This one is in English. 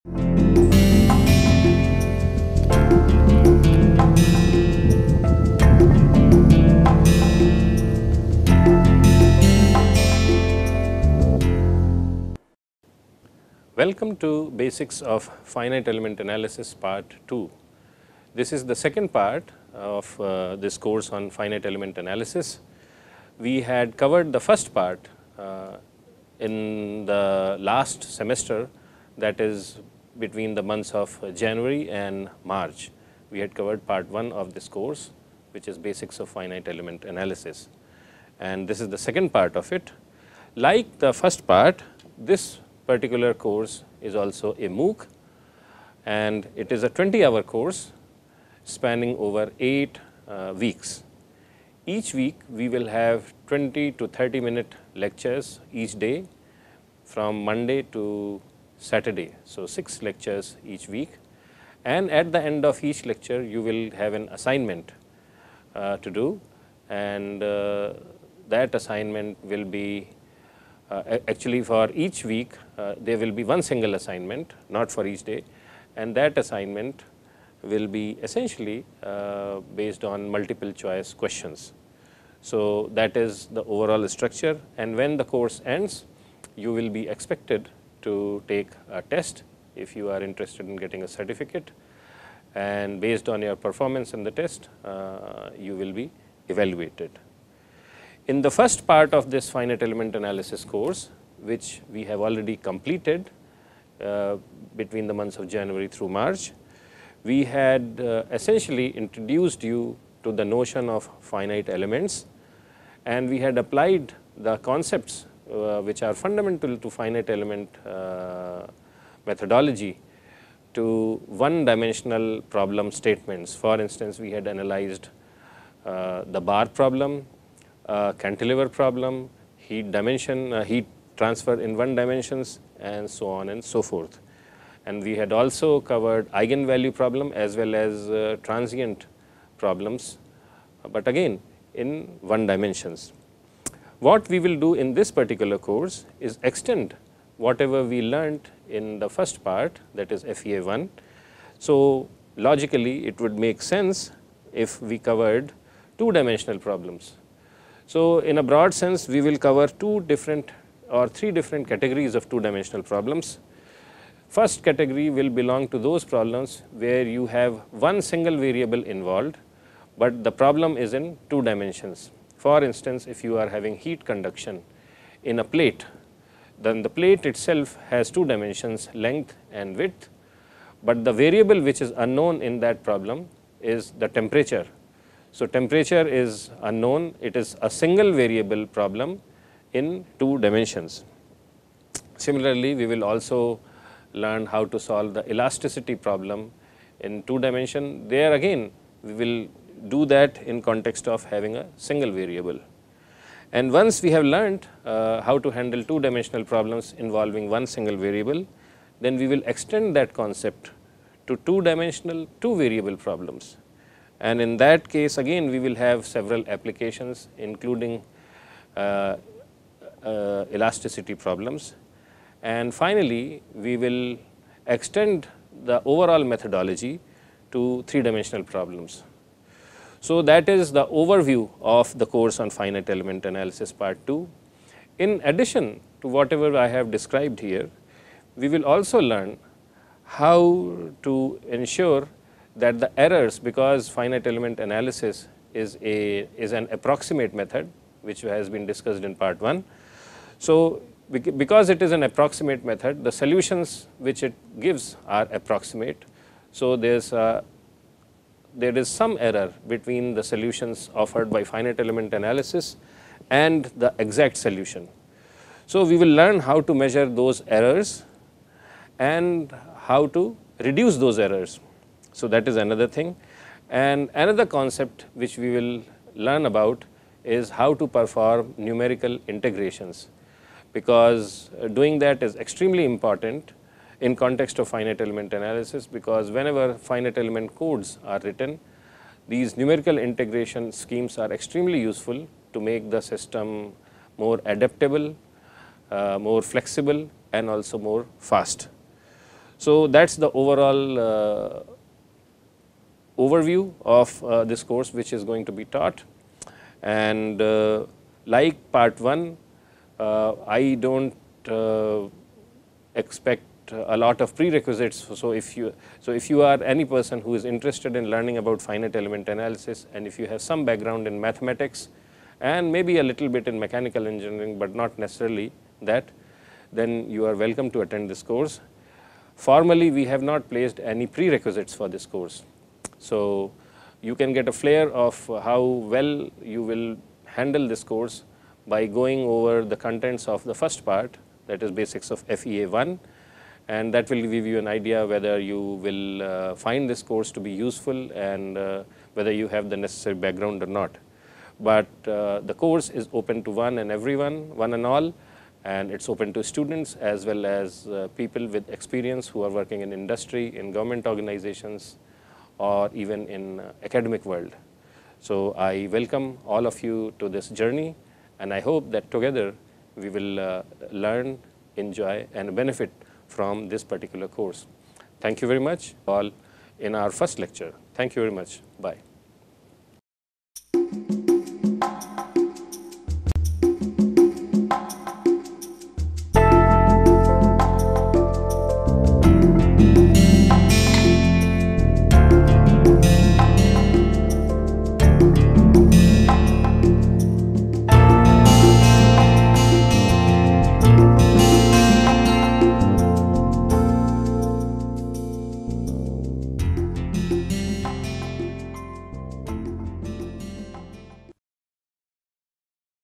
Welcome to Basics of Finite Element Analysis Part 2. This is the second part of this course on finite element analysis. We had covered the first part in the last semester, that is between the months of January and March. We had covered part 1 of this course, which is Basics of Finite Element Analysis, and this is the second part of it. Like the first part, this particular course is also a MOOC, and it is a 20-hour course spanning over 8 weeks. Each week we will have 20 to 30-minute lectures each day from Monday to Saturday. So, 6 lectures each week, and at the end of each lecture you will have an assignment to do, and that assignment will be actually for each week there will be one single assignment, not for each day, and that assignment will be essentially based on multiple choice questions. So, that is the overall structure, and when the course ends you will be expected to take a test if you are interested in getting a certificate, and based on your performance in the test you will be evaluated. In the first part of this finite element analysis course, which we have already completed between the months of January through March, we had essentially introduced you to the notion of finite elements, and we had applied the concepts which are fundamental to finite element methodology to one-dimensional problem statements. For instance, we had analyzed the bar problem, cantilever problem, heat dimension, heat transfer in one dimensions, and so on and so forth. And we had also covered eigenvalue problem as well as transient problems, but again in one dimensions. What we will do in this particular course is extend whatever we learned in the first part, that is FEA 1. So, logically it would make sense if we covered two-dimensional problems. So, in a broad sense we will cover 2 different or 3 different categories of two-dimensional problems. First category will belong to those problems where you have one single variable involved, but the problem is in 2 dimensions. For instance, if you are having heat conduction in a plate, then the plate itself has 2 dimensions, length and width, but the variable which is unknown in that problem is the temperature. So, temperature is unknown, it is a single variable problem in 2 dimensions. Similarly, we will also learn how to solve the elasticity problem in 2 dimension. There again we will do that in context of having a single variable. And once we have learned how to handle 2-dimensional problems involving one single variable, then we will extend that concept to 2-dimensional 2-variable problems. And in that case again we will have several applications including elasticity problems, and finally we will extend the overall methodology to 3-dimensional problems. So, that is the overview of the course on finite element analysis part 2. In addition to whatever I have described here, we will also learn how to ensure that the errors, because finite element analysis is an approximate method which has been discussed in part 1. So, because it is an approximate method, the solutions which it gives are approximate. So, there is some error between the solutions offered by finite element analysis and the exact solution. So, we will learn how to measure those errors and how to reduce those errors. So, that is another thing, and another concept which we will learn about is how to perform numerical integrations, because doing that is extremely important in context of finite element analysis, because whenever finite element codes are written, these numerical integration schemes are extremely useful to make the system more adaptable, more flexible and also more fast. So, that is the overall overview of this course which is going to be taught, and like part 1, I do not expect a lot of prerequisites. So, if you are any person who is interested in learning about finite element analysis, and if you have some background in mathematics and maybe a little bit in mechanical engineering, but not necessarily that, then you are welcome to attend this course. Formally, we have not placed any prerequisites for this course. So, you can get a flair of how well you will handle this course by going over the contents of the first part, that is basics of FEA 1, and that will give you an idea whether you will find this course to be useful and whether you have the necessary background or not. But the course is open to one and everyone, one and all, and it is open to students as well as people with experience who are working in industry, in government organizations, or even in academic world. So, I welcome all of you to this journey, and I hope that together we will learn, enjoy and benefit from this particular course. Thank you very much all in our first lecture. Thank you very much. Bye.